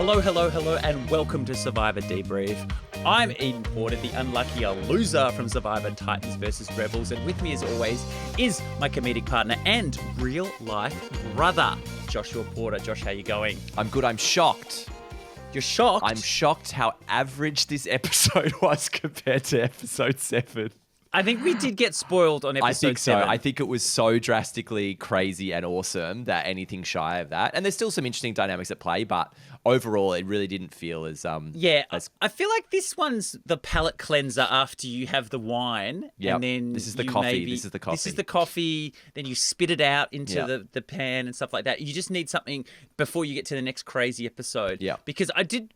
Hello, hello, hello, and welcome to Survivor Debrief. I'm Eden Porter, the unlucky loser from Survivor Titans vs Rebels, and with me as always is my comedic partner and real-life brother, Joshua Porter. Josh, how you going? I'm good. I'm shocked. You're shocked? I'm shocked how average this episode was compared to episode 7. I think we did get spoiled on episode 7. I think so. I think it was so drastically crazy and awesome that anything shy of that. And there's still some interesting dynamics at play, but overall it really didn't feel as I feel like this one's the palate cleanser after you have the wine. Yep. And then This is the coffee. This is the coffee. Then you spit it out into the pan and stuff like that. You just need something before you get to the next crazy episode. Yeah. Because I did,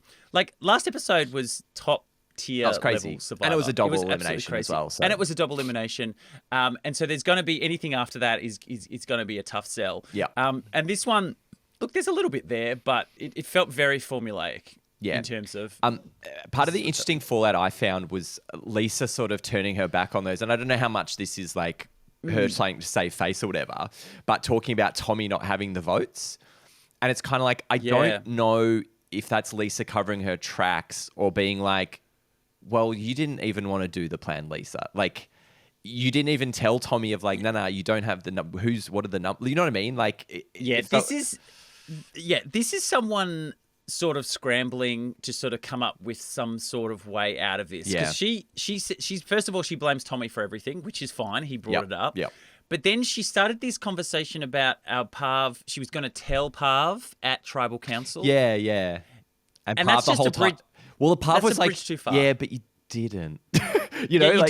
last episode was top tier that was crazy. level Survivor. And it was a double elimination as well. So. And it was a double elimination. And so there's going to be anything after that is going to be a tough sell. Yeah. And this one, look, there's a little bit there, but it felt very formulaic. Yeah. In terms of... part of the interesting fallout I found was Lisa sort of turning her back on those. And I don't know how much this is like her trying to save face or whatever, but talking about Tommy not having the votes. And it's kind of like, I don't know if that's Lisa covering her tracks or being like, well, you didn't even want to do the plan, Lisa. Like, you didn't even tell Tommy of like, no, you don't have the number. What are the numbers? You know what I mean? Like, this is someone sort of scrambling to sort of come up with some sort of way out of this. Because she's first of all, she blames Tommy for everything, which is fine. He brought it up. Yep. But then she started this conversation about our Pav. She was going to tell Pav at Tribal Council. Yeah. And Pav that's the just whole a bridge. time. Well, the Pav was like, too far. yeah, but you didn't. You didn't.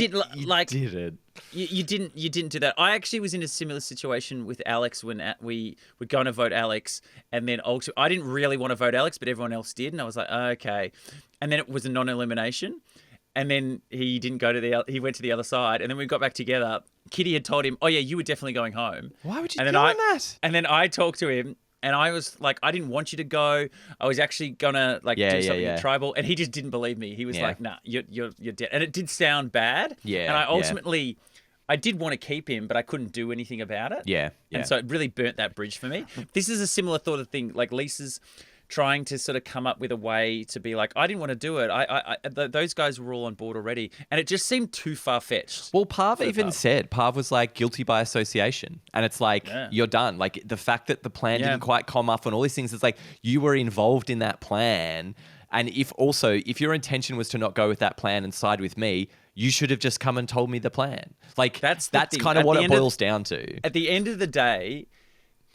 You didn't do that. I actually was in a similar situation with Alex when we were going to vote Alex, and then I didn't really want to vote Alex, but everyone else did, and I was like, okay. And then it was a non-elimination, and then he didn't go he went to the other side, and then we got back together. Kitty had told him, oh yeah, you were definitely going home. Why would you do that? And then I talked to him. And I was like, I didn't want you to go. I was actually gonna do something tribal, and he just didn't believe me. He was like, "Nah, you're dead." And it did sound bad. Yeah. And I ultimately, I did want to keep him, but I couldn't do anything about it. Yeah. And so it really burnt that bridge for me. This is a similar sort of thing. Like Lisa's trying to sort of come up with a way to be like, I didn't want to do it. Those guys were all on board already, and it just seemed too far-fetched. Well, Pav even said, Pav was like guilty by association, and it's like, you're done. Like the fact that the plan didn't quite come off and all these things, it's like you were involved in that plan, and if your intention was to not go with that plan and side with me, you should have just come and told me the plan. Like that's kind of what it boils down to. At the end of the day,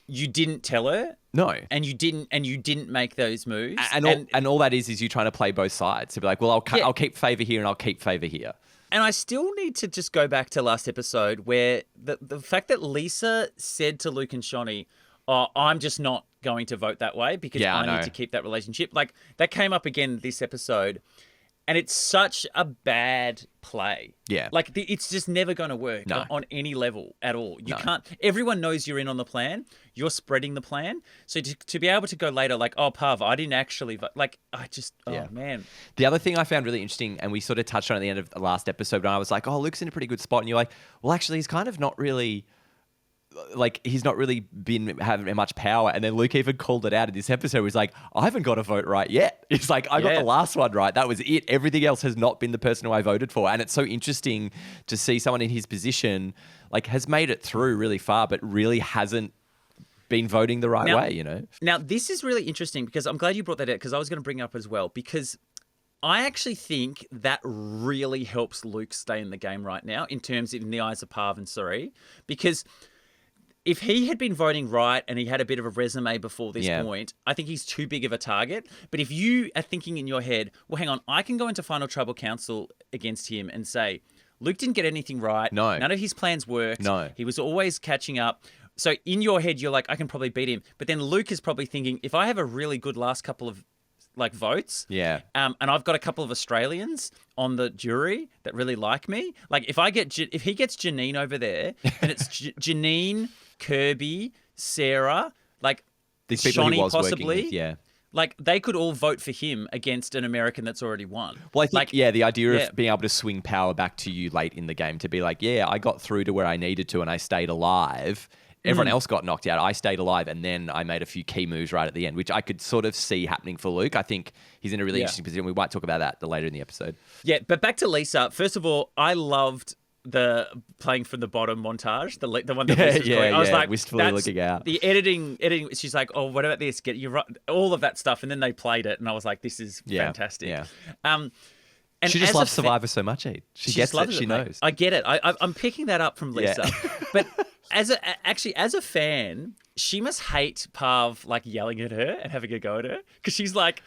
you didn't tell her. No. And you didn't make those moves. And all that is you trying to play both sides. To be like, well, I'll keep favor here and I'll keep favor here. And I still need to just go back to last episode where the fact that Lisa said to Luke and Shonny, oh, I'm just not going to vote that way because I need to keep that relationship. Like that came up again this episode. And it's such a bad play. Yeah. Like, it's just never going to work on any level at all. You can't... Everyone knows you're in on the plan. You're spreading the plan. So to be able to go later, like, oh, Pav, I didn't actually... Like, I just... Oh, man. The other thing I found really interesting, and we sort of touched on at the end of the last episode, when I was like, oh, Luke's in a pretty good spot. And you're like, well, actually, he's kind of not really... Like, he's not really been having much power. And then Luke even called it out in this episode. He's like, I haven't got a vote right yet. It's like, I got the last one right. That was it. Everything else has not been the person who I voted for. And it's so interesting to see someone in his position, like, has made it through really far, but really hasn't been voting the right way, you know? Now, this is really interesting because I'm glad you brought that out because I was going to bring it up as well because I actually think that really helps Luke stay in the game right now in terms of in the eyes of Pav and Suri because... If he had been voting right and he had a bit of a resume before this point, I think he's too big of a target. But if you are thinking in your head, well, hang on, I can go into Final Tribal Council against him and say, Luke didn't get anything right. No. None of his plans worked. No. He was always catching up. So in your head, you're like, I can probably beat him. But then Luke is probably thinking, if I have a really good last couple of votes. Yeah. And I've got a couple of Australians on the jury that really like me. Like if he gets Janine over there, then it's Janine, Kirby, Sarah, like these people Shonny he was possibly. Working with, Like they could all vote for him against an American that's already won. Well, I think, the idea of being able to swing power back to you late in the game to be like, I got through to where I needed to and I stayed alive everyone else got knocked out. I stayed alive, and then I made a few key moves right at the end, which I could sort of see happening for Luke. I think he's in a really interesting position. We might talk about that later in the episode. Yeah, but back to Lisa. First of all, I loved the playing from the bottom montage, the one that Lisa's playing. I was like, wistfully looking out. The editing. She's like, oh, what about this? Get you right, all of that stuff, and then they played it, and I was like, this is fantastic. Yeah. And she just loves Survivor so much, Ed. She gets it. She knows. I get it. I'm picking that up from Lisa. But as a fan, she must hate Parv like yelling at her and having a go at her because she's like,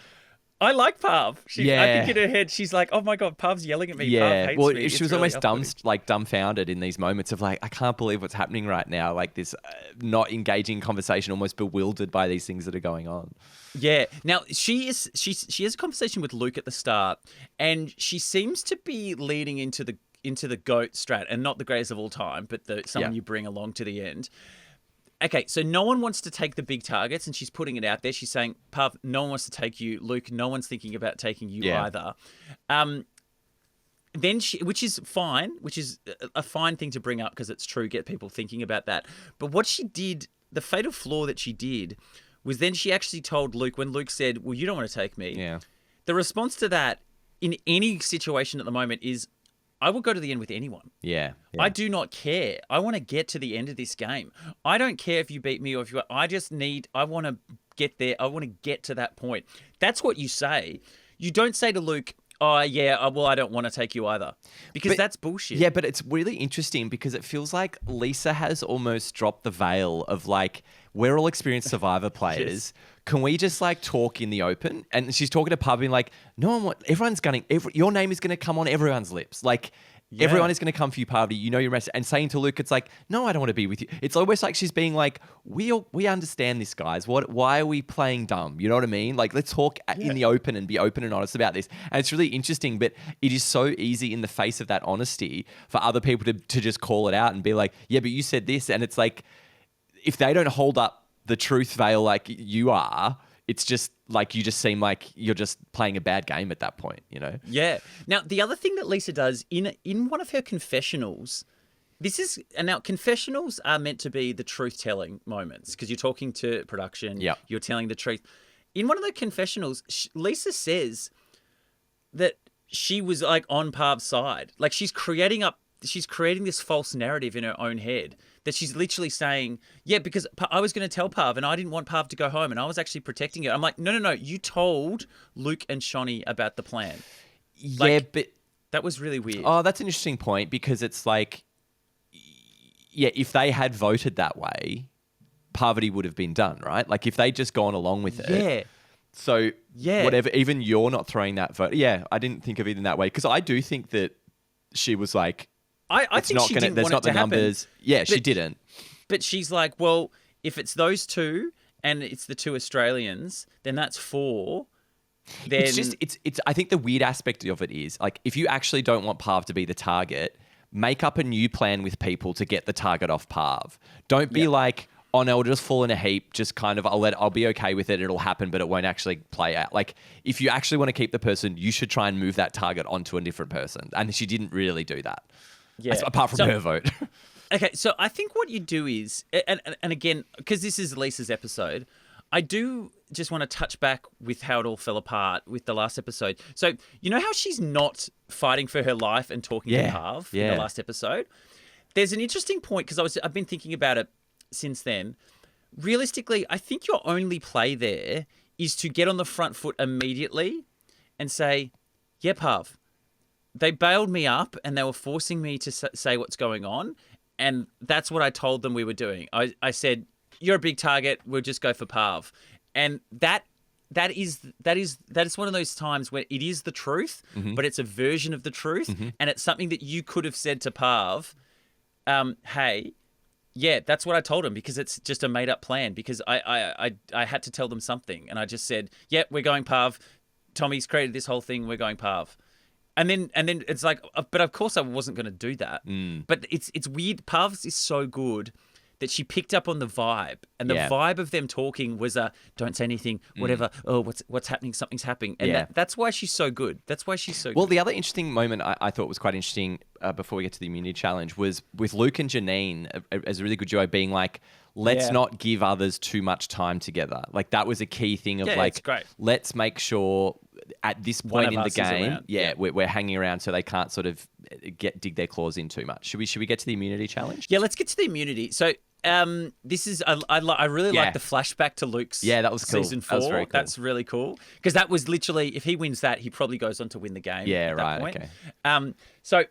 I like Parv. I think in her head she's like, oh my god, Parv's yelling at me. Yeah. Parv hates me. She was really almost dumbfounded in these moments of like, I can't believe what's happening right now. Like this not engaging conversation, almost bewildered by these things that are going on. Yeah. Now she has a conversation with Luke at the start, and she seems to be leading into the GOAT strat, and not the greatest of all time, but someone you bring along to the end. Okay, so no one wants to take the big targets, and she's putting it out there. She's saying, Parv, no one wants to take you. Luke, no one's thinking about taking you either. Then which is fine, which is a fine thing to bring up because it's true, get people thinking about that. But what she did, the fatal flaw that she did, was then she actually told Luke, when Luke said, well, you don't want to take me. Yeah. The response to that in any situation at the moment is, I will go to the end with anyone. Yeah. I do not care. I want to get to the end of this game. I don't care if you beat me or if you... I want to get there. I want to get to that point. That's what you say. You don't say to Luke, oh, yeah, well, I don't want to take you either. Because that's bullshit. Yeah, but it's really interesting because it feels like Lisa has almost dropped the veil of like, we're all experienced Survivor players. Yes. Can we just like talk in the open? And she's talking to Pub being like, your name is going to come on everyone's lips. Like everyone is going to come for you, Parvati. You know your message. And saying to Luke, it's like, no, I don't want to be with you. It's almost like she's being like, we understand this, guys. Why are we playing dumb? You know what I mean? Like, let's talk in the open and be open and honest about this. And it's really interesting, but it is so easy in the face of that honesty for other people to just call it out and be like, yeah, but you said this. And it's like, if they don't hold up the truth veil like you are, it's just like you just seem like you're just playing a bad game at that point, you know? Yeah. Now, the other thing that Lisa does in one of her confessionals, now confessionals are meant to be the truth-telling moments because you're talking to production, you're telling the truth. In one of the confessionals, Lisa says that she was like on Parv's side. Like she's creating this false narrative in her own head that she's literally saying, yeah, because I was going to tell Parv and I didn't want Parv to go home and I was actually protecting her. I'm like, no. You told Luke and Shani about the plan. Yeah, but... That was really weird. Oh, that's an interesting point because it's like, yeah, if they had voted that way, Parvati would have been done, right? Like if they'd just gone along with it. Yeah. So whatever, even you're not throwing that vote. Yeah, I didn't think of it in that way because I do think that she was like, I think she didn't want it to happen. Yeah, she didn't. But she's like, well, if it's those two and it's the two Australians, then that's 4. Then it's I think the weird aspect of it is like if you actually don't want Parv to be the target, make up a new plan with people to get the target off Parv. Don't be like, oh no, it'll just fall in a heap. Just kind of, I'll be okay with it. It'll happen, but it won't actually play out. Like if you actually want to keep the person, you should try and move that target onto a different person. And she didn't really do that. Yeah. Apart from her vote. Okay, so I think what you do is, and again, because this is Lisa's episode, I do just want to touch back with how it all fell apart with the last episode. So you know how she's not fighting for her life and talking to Parv in the last episode? There's an interesting point because I've been thinking about it since then. Realistically, I think your only play there is to get on the front foot immediately and say, yeah, Parv, they bailed me up and they were forcing me to say what's going on. And that's what I told them we were doing. I said, you're a big target. We'll just go for Parv. And that is one of those times where it is the truth, but it's a version of the truth. And it's something that you could have said to Parv, hey, yeah, that's what I told him because it's just a made up plan because I had to tell them something. And I just said, yeah, we're going Parv. Tommy's created this whole thing. We're going Parv. And then it's like, but of course I wasn't going to do that. But it's weird. Parv is so good that she picked up on the vibe, and the vibe of them talking was don't say anything, whatever. Oh, what's happening? Something's happening, and that's why she's so good. That's why she's so good. Well, the other interesting moment I thought was quite interesting before we get to the immunity challenge was with Luke and Janine as a really good duo being like, let's not give others too much time together. Like that was a key thing of like, let's make sure at this point in the game, we're hanging around so they can't sort of dig their claws in too much. Should we get to the immunity challenge? Yeah, let's get to the immunity. So this is I really like the flashback to Luke's that was cool. season 4. That was very cool. That's really cool because that was literally, if he wins that, he probably goes on to win the game. Yeah, at that right. point. Okay. So.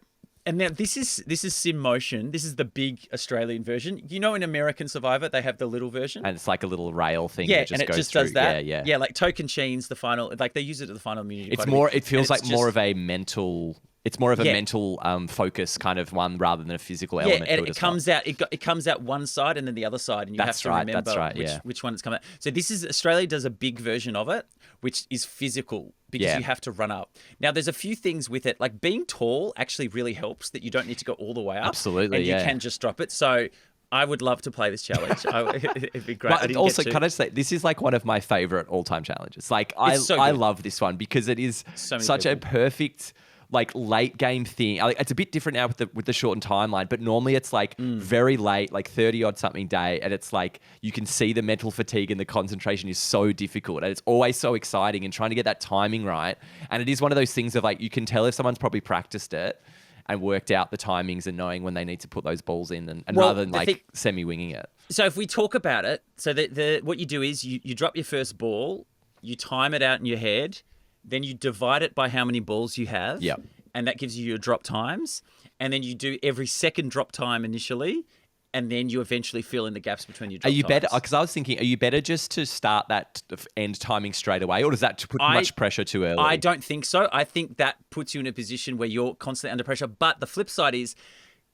And now this is Sim Motion. This is the big Australian version. You know, in American Survivor, they have the little version. And it's like a little rail thing. Yeah, that just and it goes just through. does that. Yeah. Like Token Sheen's the final. Like they use it at the final immunity. It's more. It feels like more of a mental. It's more of a mental focus kind of one rather than a physical element. Yeah, and it comes out. It comes out one side and then the other side, and you have to remember which one it's coming out. So Australia does a big version of it, which is physical because you have to run up. Now, there's a few things with it, like being tall actually really helps that you don't need to go all the way up. Absolutely, and you can just drop it. So I would love to play this challenge. It'd be great. But also, can I just say, this is like one of my favorite all-time challenges. Like I love this one because it is such a perfect like late game thing. Like, it's a bit different now with the shortened timeline, but normally it's like very late, like 30 odd something day, and it's like you can see the mental fatigue and the concentration is so difficult, and it's always so exciting and trying to get that timing right. And it is one of those things of like you can tell if someone's probably practiced it and worked out the timings and knowing when they need to put those balls in, and rather than like semi-winging it. So if we talk about it, so what you do is you drop your first ball, you time it out in your head. Then you divide it by how many balls you have. Yep. And that gives you your drop times. And then you do every second drop time initially. And then you eventually fill in the gaps between your drop times. Are you better? Because I was thinking, are you better just to start that end timing straight away? Or does that put much pressure too early? I don't think so. I think that puts you in a position where you're constantly under pressure. But the flip side is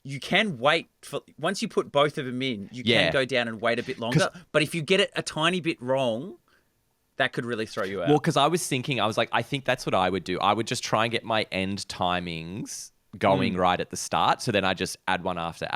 you can wait for, once you put both of them in, you can go down and wait a bit longer. But if you get it a tiny bit wrong, that could really throw you out. Well, because I was like, I think that's what I would do. I would just try and get my end timings going right at the start. So then I just add one after,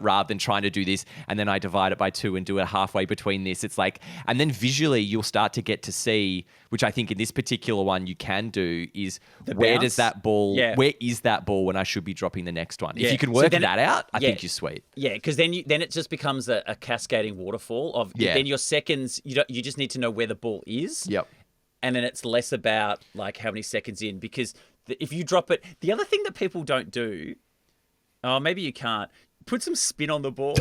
rather than trying to do this and then I divide it by 2 and do it halfway between this. It's like, and then visually you'll start to get to see, which I think in this particular one you can do, is where does that ball, where is that ball when I should be dropping the next one? If you can work that out, I think you're sweet. Yeah, because then it just becomes a cascading waterfall of then your seconds, you just need to know where the ball is. Yep. And then it's less about like how many seconds in, because if you drop it, the other thing that people don't do, maybe you can't, put some spin on the ball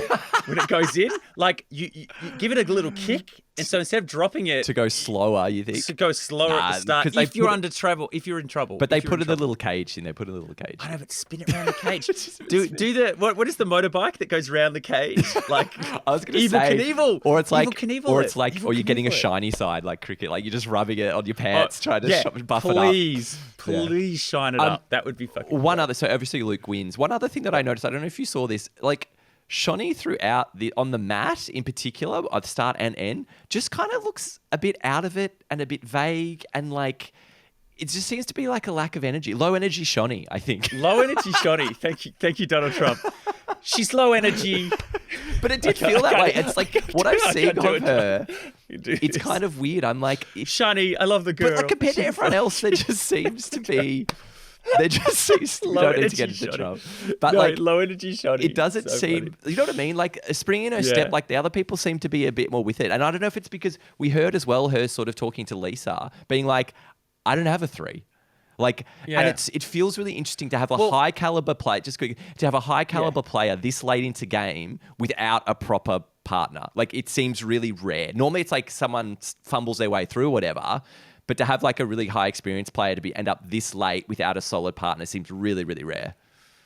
when it goes in. Like you give it a little kick, and so instead of dropping it to go slower, you think to go slower at the start. If you're in trouble, but they put in a little cage in there. Put in a little cage. I know, but spin it around the cage. do the what is the motorbike that goes round the cage? Like I was going to Evil say, Knievel. or it's like, Knievel or it's like, or you're getting a shiny side like cricket, like you're just rubbing it on your pants, trying to buff it up. Please shine it up. That would be fucking. So obviously Luke wins. One other thing that I noticed, I don't know if you saw this, like Shani throughout on the mat in particular, at the start and end, just kind of looks a bit out of it and a bit vague, and like it just seems to be like a lack of energy. Low energy Shani, I think. Low energy Shani. Thank you, Donald Trump. She's low energy. But it did feel that way. It's like what I'm seeing of her. It's kind of weird. I'm like, Shani, I love the girl. But like compared to everyone else, there just seems to be. They just seems you don't need to get into trouble. But no, like low energy Shani. It doesn't seem, you know what I mean? Like springing her step, like the other people seem to be a bit more with it. And I don't know if it's because we heard as well her sort of talking to Lisa, being like, I don't have a 3. Like, and it feels really interesting to have a high caliber player, to have a high caliber player this late into game without a proper partner. Like it seems really rare. Normally it's like someone fumbles their way through or whatever. But to have like a really high experienced player to end up this late without a solid partner seems really, really rare.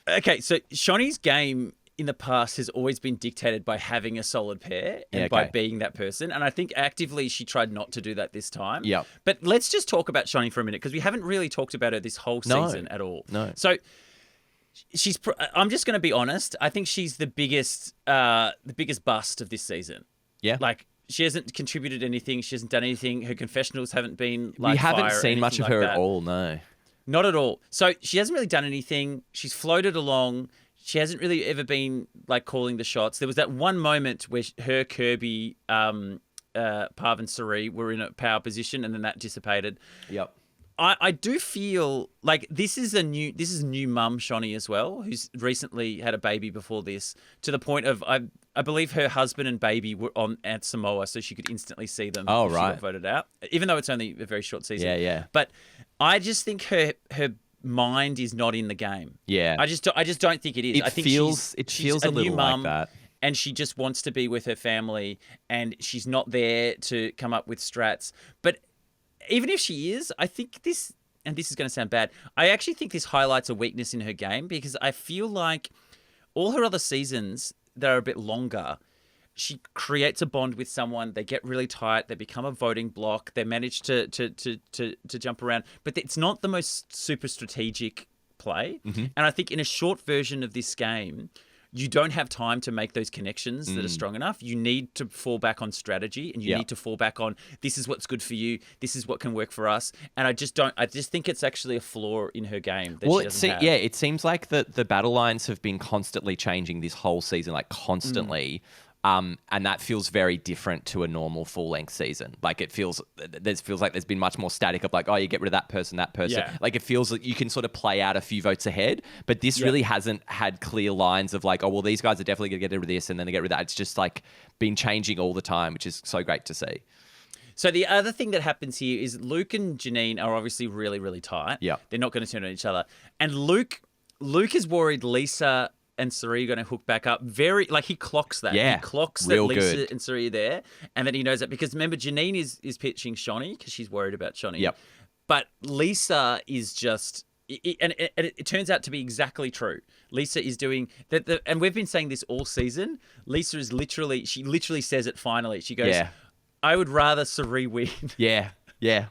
Okay, so Shani's game in the past has always been dictated by having a solid pair and by being that person. And I think actively she tried not to do that this time. Yeah. But let's just talk about Shani for a minute, because we haven't really talked about her this whole season at all. No. So I'm just going to be honest. I think she's the biggest bust of this season. Yeah. Like, she hasn't contributed anything. She hasn't done anything. Her confessionals haven't been like we haven't fire seen much of her that. at all, no. Not at all. So she hasn't really done anything. She's floated along. she hasn't really ever been like calling the shots. There was that one moment where her, Kirby, Parv and Suri were in a power position, and then that dissipated. Yep. I do feel like this is new mum Shani as well, who's recently had a baby before this, to the point of I believe her husband and baby were on at Samoa, so she could instantly see them. Oh, if she right. got voted out, even though it's only a very short season. Yeah, yeah. But I just think her mind is not in the game. Yeah. I just don't think it is. I think it she's feels a new little mum, like that. and she just wants to be with her family, and she's not there to come up with strats. But even if she is, I think this, and this is going to sound bad, I actually think this highlights a weakness in her game, because I feel like all her other seasons that are a bit longer, she creates a bond with someone, they get really tight, they become a voting block, they manage to jump around, but it's not the most super strategic play. Mm-hmm. And I think in a short version of this game, you don't have time to make those connections that are strong enough. You need to fall back on strategy, and you need to fall back on, this is what's good for you, this is what can work for us. And I just think it's actually a flaw in her game that she doesn't have. Yeah, it seems like the battle lines have been constantly changing this whole season, like constantly. And that feels very different to a normal full-length season. Like it feels like there's been much more static of like, oh, you get rid of that person. Yeah. Like it feels like you can sort of play out a few votes ahead, but this really hasn't had clear lines of like, oh, well, these guys are definitely going to get rid of this and then they get rid of that. It's just like been changing all the time, which is so great to see. So the other thing that happens here is Luke and Janine are obviously really, really tight. Yeah. They're not going to turn on each other. And Luke is worried Lisa and Suri are going to hook back up. He clocks that. Yeah, he clocks real that Lisa good. and Suri are there, and then he knows that, because remember, Janine is pitching Shani because she's worried about Shani. Yep. But Lisa is just, and it turns out to be exactly true. Lisa is doing that, and we've been saying this all season. Lisa is literally says it finally. She goes, I would rather Suri win. Yeah, yeah.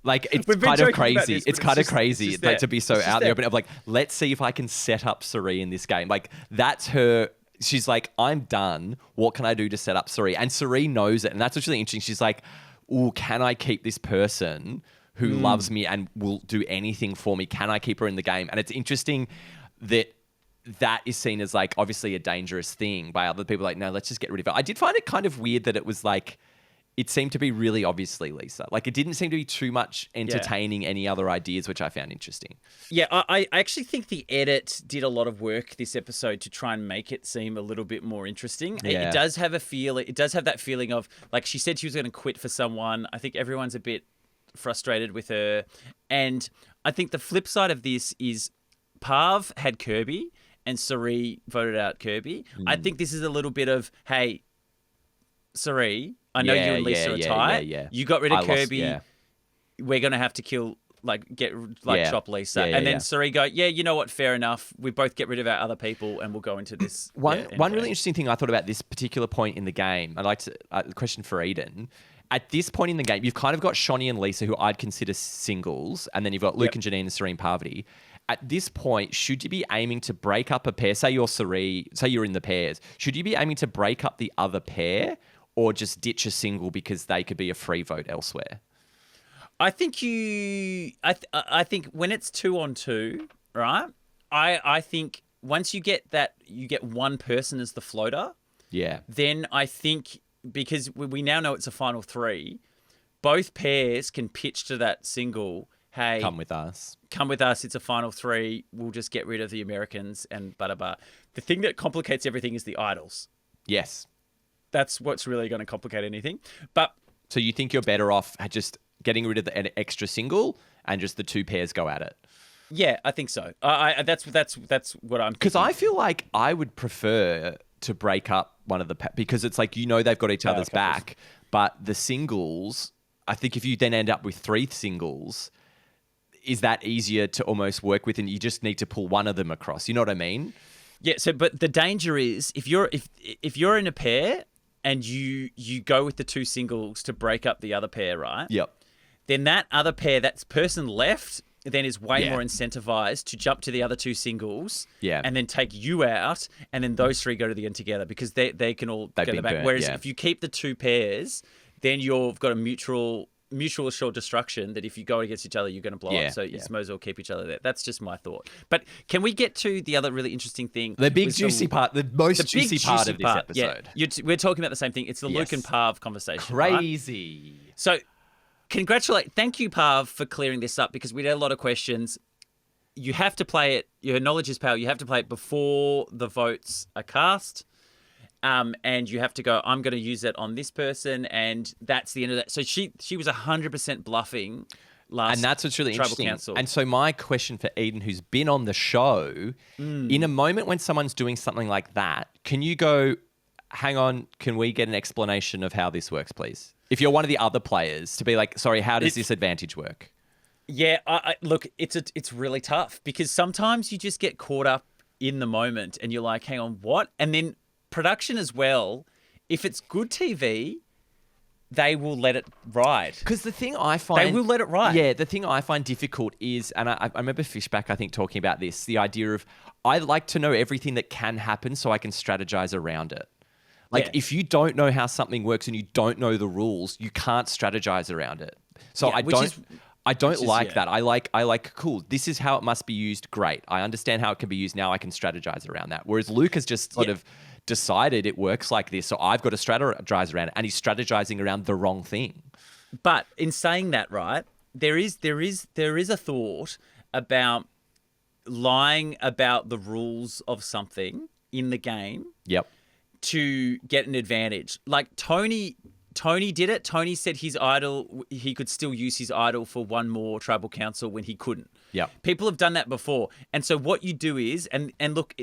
Like, it's We've been kind of joking about crazy. this, It's but kind of it's just crazy there. like, to be so It's just out there. there. But I'm like, let's see if I can set up Suri in this game. Like, that's her. She's like, I'm done. What can I do to set up Suri? And Suri knows it. And that's what's really interesting. She's like, ooh, can I keep this person who loves me and will do anything for me? Can I keep her in the game? And it's interesting that is seen as like obviously a dangerous thing by other people. Like, no, let's just get rid of it. I did find it kind of weird that it was like, it seemed to be really obviously Lisa. Like, it didn't seem to be too much entertaining any other ideas, which I found interesting. Yeah, I actually think the edit did a lot of work this episode to try and make it seem a little bit more interesting. Yeah. It does have a feel. It does have that feeling of, like, she said she was going to quit for someone. I think everyone's a bit frustrated with her. And I think the flip side of this is Parv had Kirby and Suri voted out Kirby. I think this is a little bit of, hey, Suri, I know you and Lisa are tight. Yeah. You got rid of Kirby. Yeah. We're going to have to kill, chop Lisa. Yeah, and then yeah. Suri go, yeah, you know what? Fair enough. We both get rid of our other people and we'll go into this. One really interesting thing I thought about this particular point in the game, I'd like to, question for Eden. At this point in the game, you've kind of got Shani and Lisa, who I'd consider singles, and then you've got Luke and Janine and Serene Parvati. At this point, should you be aiming to break up a pair? Say you're in the pairs. Should you be aiming to break up the other pair, or just ditch a single because they could be a free vote elsewhere? I think I think when it's 2-on-2, right? I think once you get one person as the floater. Yeah. Then I think, because we now know it's a final 3, both pairs can pitch to that single, hey, Come with us. It's a final 3. We'll just get rid of the Americans and blah, blah, blah. The thing that complicates everything is the idols. Yes. That's what's really going to complicate anything. But so you think you're better off just getting rid of an extra single and just the two pairs go at it? Yeah, I think so. That's what I'm. Because I feel like I would prefer to break up one of the because it's like, they've got each other's back, but the singles, I think if you then end up with 3 singles, is that easier to almost work with, and you just need to pull one of them across? You know what I mean? Yeah. So, but the danger is if you're in a pair and you go with the 2 singles to break up the other pair, right? Yep. Then that other pair, that person left, then is way more incentivized to jump to the other 2 singles, and then take you out, and then those 3 go to the end together, because they can all go back. Whereas if you keep the 2 pairs, then you've got a mutual mutual assured destruction that if you go against each other, you're going to blow up. So you might as well keep each other there. That's just my thought. But can we get to the other really interesting thing? The big juicy part, the most juicy part of this episode. Yeah, we're talking about the same thing. It's the Luke and Parv conversation. Crazy. Right? So thank you, Parv, for clearing this up because we had a lot of questions. You have to play it. Your knowledge is power. You have to play it before the votes are cast. And you have to go, I'm going to use it on this person, and that's the end of that. So she was 100% bluffing last. And that's what's really Tribal interesting. Council. And so my question for Eden, who's been on the show, in a moment when someone's doing something like that, can you go, hang on, can we get an explanation of how this works, please? If you're one of the other players, to be like, sorry, how does this advantage work? Yeah, look, it's really tough because sometimes you just get caught up in the moment and you're like, hang on, what? And then production as well, if it's good TV, they will let it ride. Because the thing I find... They will let it ride. Yeah, the thing I find difficult is, and I remember Fishback, I think, talking about this, the idea of, I like to know everything that can happen so I can strategize around it. Like, if you don't know how something works and you don't know the rules, you can't strategize around it. So I don't like that. I like, cool, this is how it must be used. Great. I understand how it can be used. Now I can strategize around that. Whereas Luke has just sort of decided it works like this, so I've got to strategize around it, and he's strategizing around the wrong thing. But in saying that, right, there is a thought about lying about the rules of something in the game. Yep. To get an advantage. Like Tony did it. Tony said his idol, he could still use his idol for one more tribal council when he couldn't. Yeah. People have done that before. And so what you do is, and look,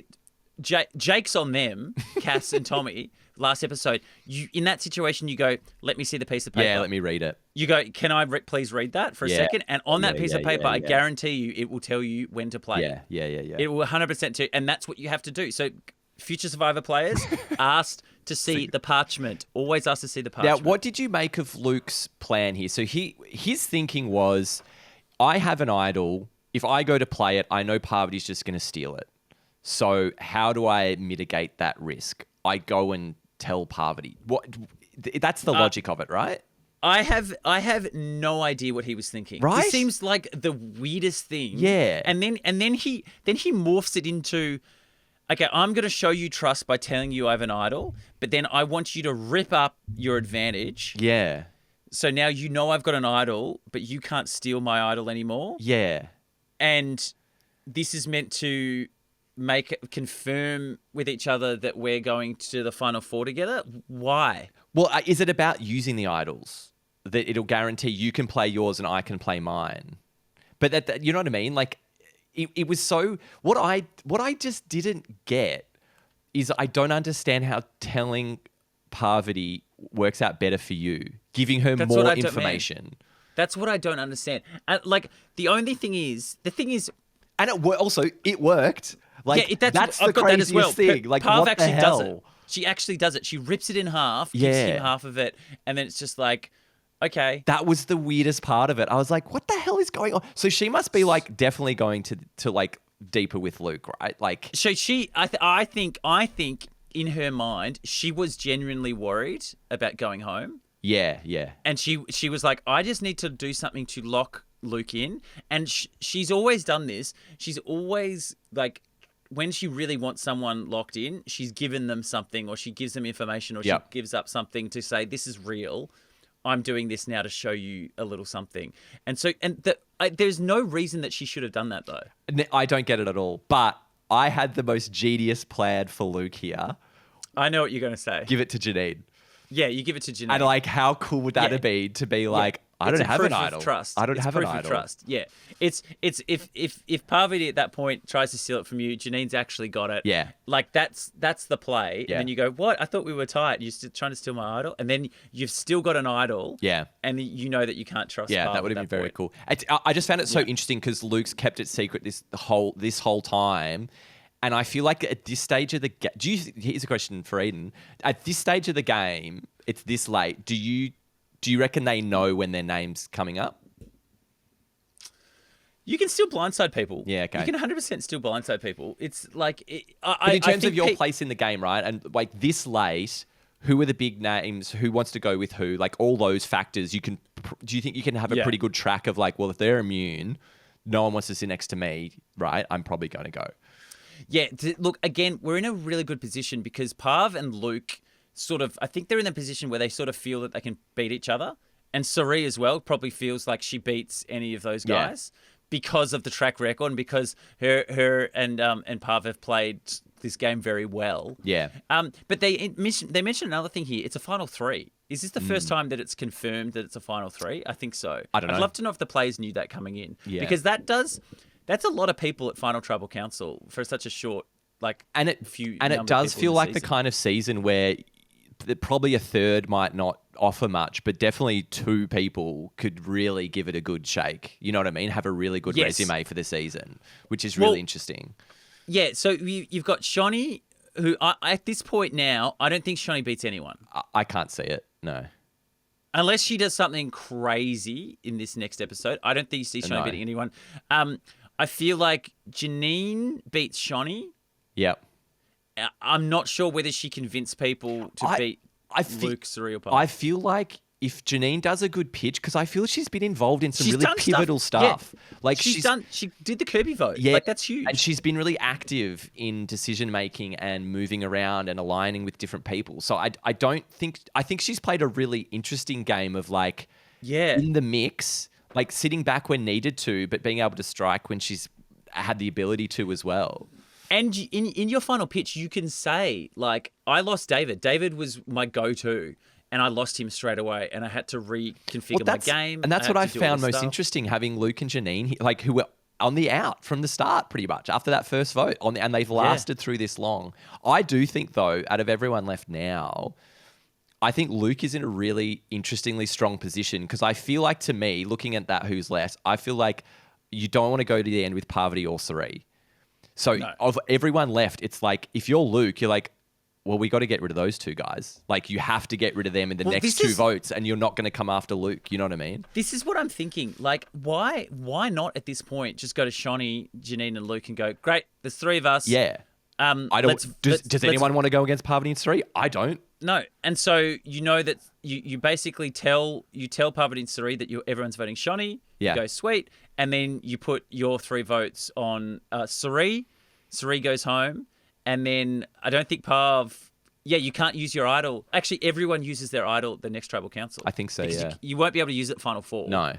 Jake's on them, Cass and Tommy, last episode. In that situation, you go, let me see the piece of paper. Yeah, let me read it. You go, can I please read that for a second? And on that piece of paper, I guarantee you, it will tell you when to play. Yeah. It will 100% tell you, and that's what you have to do. So Future Survivor players asked to see the parchment. Always asked to see the parchment. Now, what did you make of Luke's plan here? So his thinking was, I have an idol. If I go to play it, I know Parvati's just going to steal it. So how do I mitigate that risk? I go and tell Parvati. That's the logic of it, right? I have no idea what he was thinking. Right? It seems like the weirdest thing. Yeah. And then he morphs it into, okay, I'm going to show you trust by telling you I have an idol, but then I want you to rip up your advantage. Yeah. So now you know I've got an idol, but you can't steal my idol anymore. Yeah. And this is meant to confirm with each other that we're going to the Final Four together. Why? Well, is it about using the idols? That it'll guarantee you can play yours and I can play mine. But that you know what I mean? Like, it was so... What I just didn't get is I don't understand how telling Parvati works out better for you. Giving her more information. That's what I don't understand. And like, the thing is... And it worked. Like, yeah, that's the I've got that as well. thing. Like, Parv what actually the hell? does it. She actually does it. She rips it in half, gives him half of it, and then it's just like, okay. That was the weirdest part of it. I was like, what the hell is going on? So she must be like definitely going to like deeper with Luke, right? Like, so I think in her mind, she was genuinely worried about going home. Yeah. And she was like, I just need to do something to lock Luke in. And she's always done this. She's always like, when she really wants someone locked in, she's given them something, or she gives them information, or she gives up something to say, this is real. I'm doing this now to show you a little something. And so, there's no reason that she should have done that, though. I don't get it at all. But I had the most genius plan for Luke here. I know what you're going to say. Give it to Janine. Yeah, you give it to Janine. And like, how cool would that have been to be like, I don't have an idol. Trust. I don't have an idol. Proof of trust. Yeah, it's if Parvati at that point tries to steal it from you, Janine's actually got it. Yeah, like that's the play. Yeah. And then you go, what? I thought we were tight. You're still trying to steal my idol, and then you've still got an idol. Yeah, and you know that you can't trust. Yeah, Parv that would have been very point. cool. I just found it so interesting because Luke's kept it secret this whole time. And I feel like at this stage of the game, here's a question for Eden. At this stage of the game, it's this late. Do you reckon they know when their name's coming up? You can still blindside people. Yeah, okay. You can 100% still blindside people. It's like... But in terms of your place in the game, right? And like this late, who are the big names, who wants to go with who, like all those factors, do you think you can have a pretty good track of like, well, if they're immune, no one wants to sit next to me, right? I'm probably going to go. Yeah, look, again, we're in a really good position because Pav and Luke I think they're in a position where they sort of feel that they can beat each other. And Sari as well probably feels like she beats any of those guys because of the track record and because her and Pav have played this game very well. Yeah. But they mentioned another thing here. It's a final three. Is this the first time that it's confirmed that it's a final three? I think so. I don't know. I'd love to know if the players knew that coming in. Yeah. Because that's a lot of people at Final Tribal Council for such a short it does feel like the kind of season where probably a third might not offer much, but definitely two people could really give it a good shake. You know what I mean? Have a really good resume for the season, which is really interesting. Yeah, so you've got Shani, who at this point now, I don't think Shani beats anyone. I can't see it, no. Unless she does something crazy in this next episode. I don't think you see Shani beating anyone. I feel like Janine beats Shani. Yep. I'm not sure whether she convinced people to beat Luke, Sari, or Pav. I feel like if Janine does a good pitch, because I feel she's been involved in some really pivotal stuff. Yeah. Like she did the Kirby vote. Yeah, like that's huge. And she's been really active in decision making and moving around and aligning with different people. So I think she's played a really interesting game of like in the mix, like sitting back when needed to, but being able to strike when she's had the ability to as well. And in your final pitch, you can say, like, I lost David. David was my go-to, and I lost him straight away, and I had to reconfigure my game. And that's what I found most interesting, having Luke and Janine, like, who were on the out from the start, pretty much, after that first vote, and they've lasted through this long. I do think, though, out of everyone left now, I think Luke is in a really interestingly strong position, because I feel like, to me, looking at that who's left, I feel like you don't want to go to the end with Parvati or Sari. So of everyone left, it's like, if you're Luke, you're like, well, we got to get rid of those two guys. Like, you have to get rid of them in the next two votes, and you're not going to come after Luke. You know what I mean? This is what I'm thinking. Like, why not at this point just go to Shani, Janine, and Luke and go, great, there's three of us. Yeah. Does anyone want to go against Parvati and Sari? I don't. No. And so you know that you basically tell Parvati and Sari that everyone's voting Shani. Yeah. You go, sweet. And then you put your three votes on Sari. Sari goes home. And then I don't think Pav... Yeah, you can't use your idol. Actually, everyone uses their idol at the next tribal council. I think so, yeah. You won't be able to use it at Final Four. No.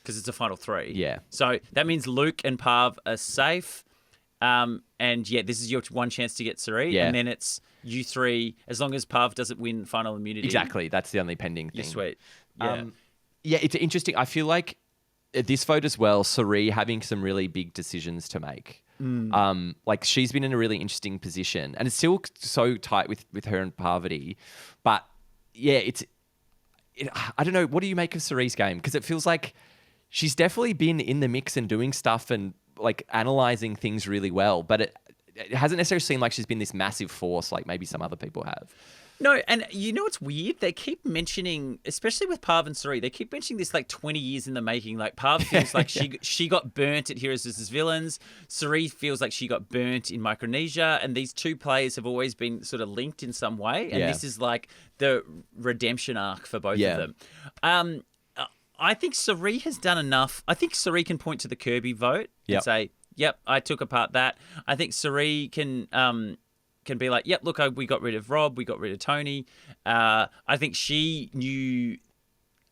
Because it's a Final Three. Yeah. So that means Luke and Pav are safe. And yeah, this is your one chance to get Sari. Yeah. And then it's you three, as long as Pav doesn't win final immunity. Exactly. That's the only pending thing. You're sweet. Yeah. Yeah, it's interesting. I feel like at this vote as well, Sari having some really big decisions to make. Like, she's been in a really interesting position, and it's still so tight with her and Parvati. But yeah, I don't know. What do you make of Sari's game? Because it feels like she's definitely been in the mix and doing stuff and like analyzing things really well. But it hasn't necessarily seemed like she's been this massive force like maybe some other people have. No, and you know what's weird? They keep mentioning, especially with Pav and Sari, they keep mentioning this like 20 years in the making. Like, Pav feels like she got burnt at Heroes vs. Villains. Sari feels like she got burnt in Micronesia. And these two players have always been sort of linked in some way. And this is like the redemption arc for both of them. I think Sari has done enough. I think Sari can point to the Kirby vote and say, yep, I took apart that. I think Sari can be like, yep, look, we got rid of Rob, we got rid of Tony. I think she knew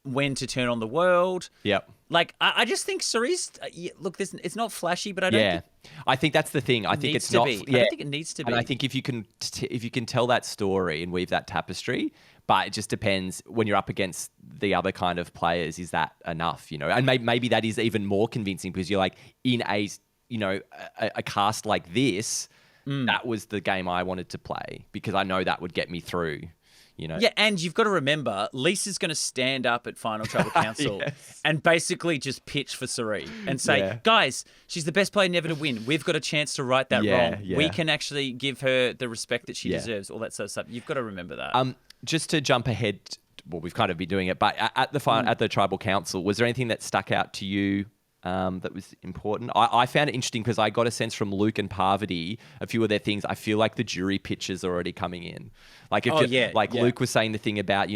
when to turn on the world. Yep. Like, I just think Sari's, look, it's not flashy, but I don't think... I think that's the thing. I think it's not... I don't think it needs to be. And I think if you can tell that story and weave that tapestry, but it just depends when you're up against the other kind of players, is that enough, you know? And maybe that is even more convincing because you're like, in a cast like this... That was the game I wanted to play because I know that would get me through, you know. Yeah, and you've got to remember, Lisa's going to stand up at Final Tribal Council and basically just pitch for Sari and say, guys, she's the best player never to win. We've got a chance to right that wrong. Yeah. We can actually give her the respect that she deserves, all that sort of stuff. You've got to remember that. Just to jump ahead, well, we've kind of been doing it, but at the Tribal Council, was there anything that stuck out to you that was important. I found it interesting because I got a sense from Luke and Parvati, a few of their things. I feel like the jury pitches are already coming in. Like Luke was saying the thing about,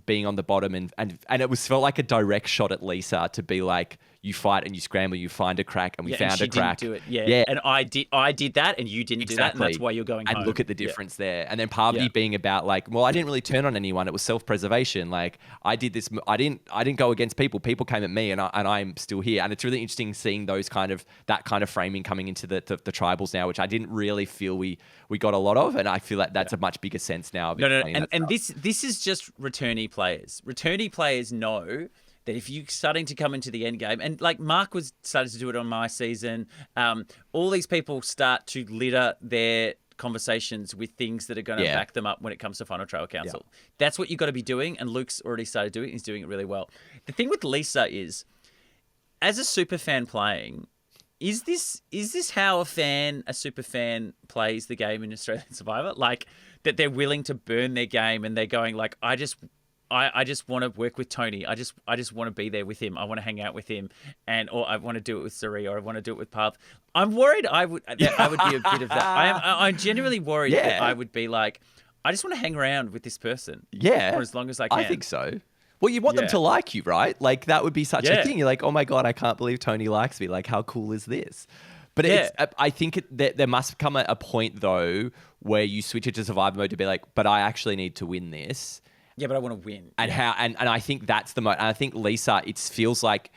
being on the bottom and it felt like a direct shot at Lisa to be like, you fight and you scramble, you find a crack, and we found a crack. Didn't do it. Yeah. And I did that, and you didn't do that, and that's why you're going home. And look at the difference there. And then Parvati being about like, well, I didn't really turn on anyone. It was self-preservation. Like I did this. I didn't go against people. People came at me, and I'm still here. And it's really interesting seeing that kind of framing coming into the tribals now, which I didn't really feel we got a lot of, and I feel like that's a much bigger sense now. And this is just returnee players. Returnee players know that if you're starting to come into the end game, and like Mark was starting to do it on my season, all these people start to litter their conversations with things that are going to back them up when it comes to Final Trail Council. Yeah. That's what you've got to be doing, and Luke's already started doing it. He's doing it really well. The thing with Lisa is, as a super fan playing, is this how a super fan plays the game in Australian Survivor? Like that they're willing to burn their game and they're going like, I just want to work with Tony. I just want to be there with him. I want to hang out with him, or I want to do it with Suri, or I want to do it with Pav. I'm worried I would be a bit of that. I'm genuinely worried that I would be like, I just want to hang around with this person. Yeah, for as long as I can. I think so. Well, you want them to like you, right? Like that would be such a thing. You're like, oh my God, I can't believe Tony likes me. Like, how cool is this? But I think there must come a point though where you switch it to survival mode to be like, but I actually need to win this. Yeah, but I want to win. And I think that's the most. And I think Lisa, it feels like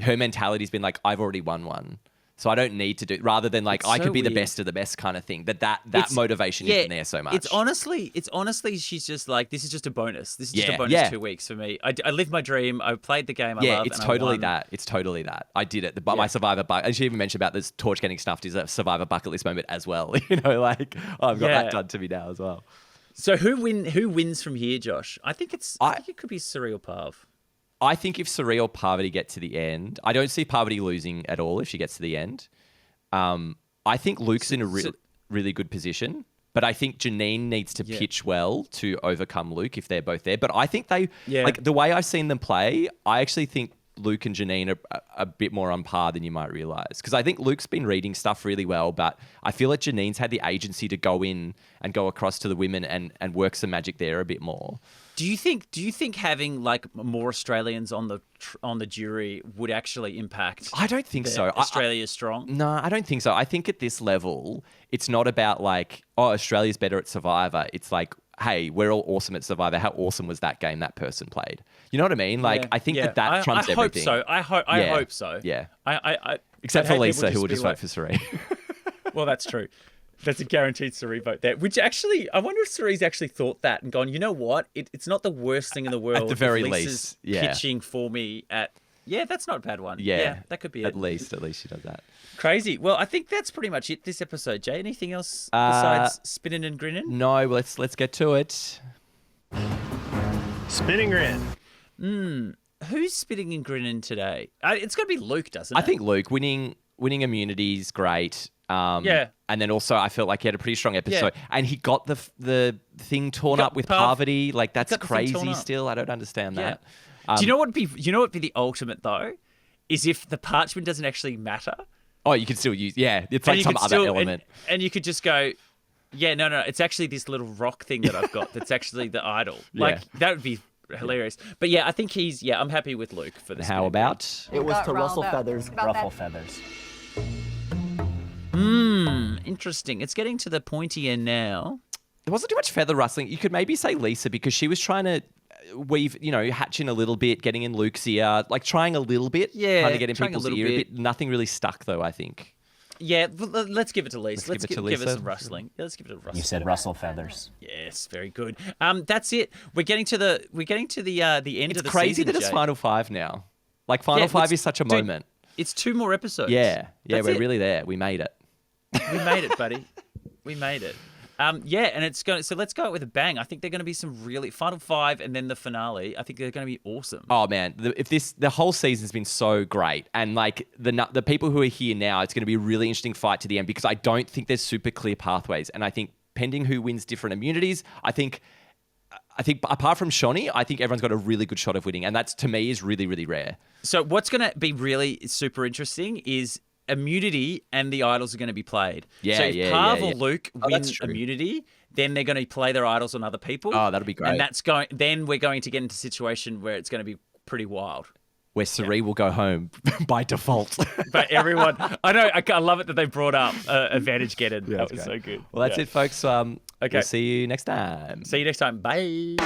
her mentality's been like, I've already won one, so I don't need to do. Rather than like, I could be the best of the best kind of thing. That motivation isn't there so much. It's honestly, she's just like, this is just a bonus. This is just a bonus 2 weeks for me. I lived my dream. I played the game I love. It's totally that. It's totally that. I did it. But my Survivor bucket, and she even mentioned about this torch getting snuffed is a Survivor bucket list moment as well. Like I've got that done to me now as well. So who wins from here, Josh? I think it could be Suri or Pav. I think if Suri or Parvati get to the end, I don't see Parvati losing at all if she gets to the end. I think Luke's in a really good position, but I think Janine needs to pitch well to overcome Luke if they're both there. But I think like the way I've seen them play, I actually think Luke and Janine are a bit more on par than you might realize. Because I think Luke's been reading stuff really well, but I feel like Janine's had the agency to go in and go across to the women and work some magic there a bit more. Do you think having like more Australians on the jury would actually impact? I don't think so. Australia's strong. No, I don't think so. I think at this level, it's not about like, oh, Australia's better at Survivor. It's like, hey, we're all awesome at Survivor. How awesome was that game that person played? You know what I mean? Like, I think that trumps everything. I hope so. Yeah. I except for Lisa, who will just vote for Suri. Well, that's true. That's a guaranteed Suri vote there. Which actually, I wonder if Suri's actually thought that and gone, you know what? It's not the worst thing in the world. At the very least, pitching for me at. Yeah, that's not a bad one. Yeah, that could be it. At least she does that. Crazy. Well, I think that's pretty much it this episode, Jay. Anything else besides spinning and grinning? No, let's get to it. Spin and grin. Who's spitting and grinning today? It's got to be Luke, doesn't it? I think Luke winning immunity is great. And then also I felt like he had a pretty strong episode, and he got the thing torn up with Parvati. Like that's crazy. Still, I don't understand that. Do you know what would be the ultimate though? Is if the parchment doesn't actually matter. Oh, you can still use it's like some other element, and you could just go, no, it's actually this little rock thing that I've got that's actually the idol. Like that would be hilarious. But I think I'm happy with Luke for this. How about it was to rustle feathers, ruffle feathers. Interesting. It's getting to the pointy end now. There wasn't too much feather rustling. You could maybe say Lisa because she was trying to weave, hatch in a little bit, getting in Luke's ear, like trying a little bit, trying to get in people's ear a bit. Nothing really stuck though, I think. Yeah, let's give it to Lisa. Let's give it some rustling. Yeah, let's give it a rustle. You said rustle feathers. Yes, very good. That's it. We're getting to the end of the season. It's crazy that it's Final Five now. Like Final Five is such a moment. It's 2 more episodes. Yeah, we're really there. We made it. We made it, buddy. We made it. And it's going. So let's go out with a bang. I think they're going to be some really Final Five, and then the finale. I think they're going to be awesome. Oh man, the whole season's been so great, and like the people who are here now, it's going to be a really interesting fight to the end because I don't think there's super clear pathways, and I think pending who wins different immunities, I think I think apart from Shawnee, I think everyone's got a really good shot of winning, and that's to me is really, really rare. So what's going to be really super interesting is immunity and the idols are going to be played. Yeah, so if yeah, Parv yeah, or yeah. Luke Oh, win that's true. immunity, then they're going to play their idols on other people. Oh, that'll be great. And that's going. Then we're going to get into a situation where it's going to be pretty wild. Where Sari will go home by default. But everyone, I know, I love it that they brought up advantage getting. That was so good. Well, that's it, folks. Okay. We'll see you next time. See you next time. Bye.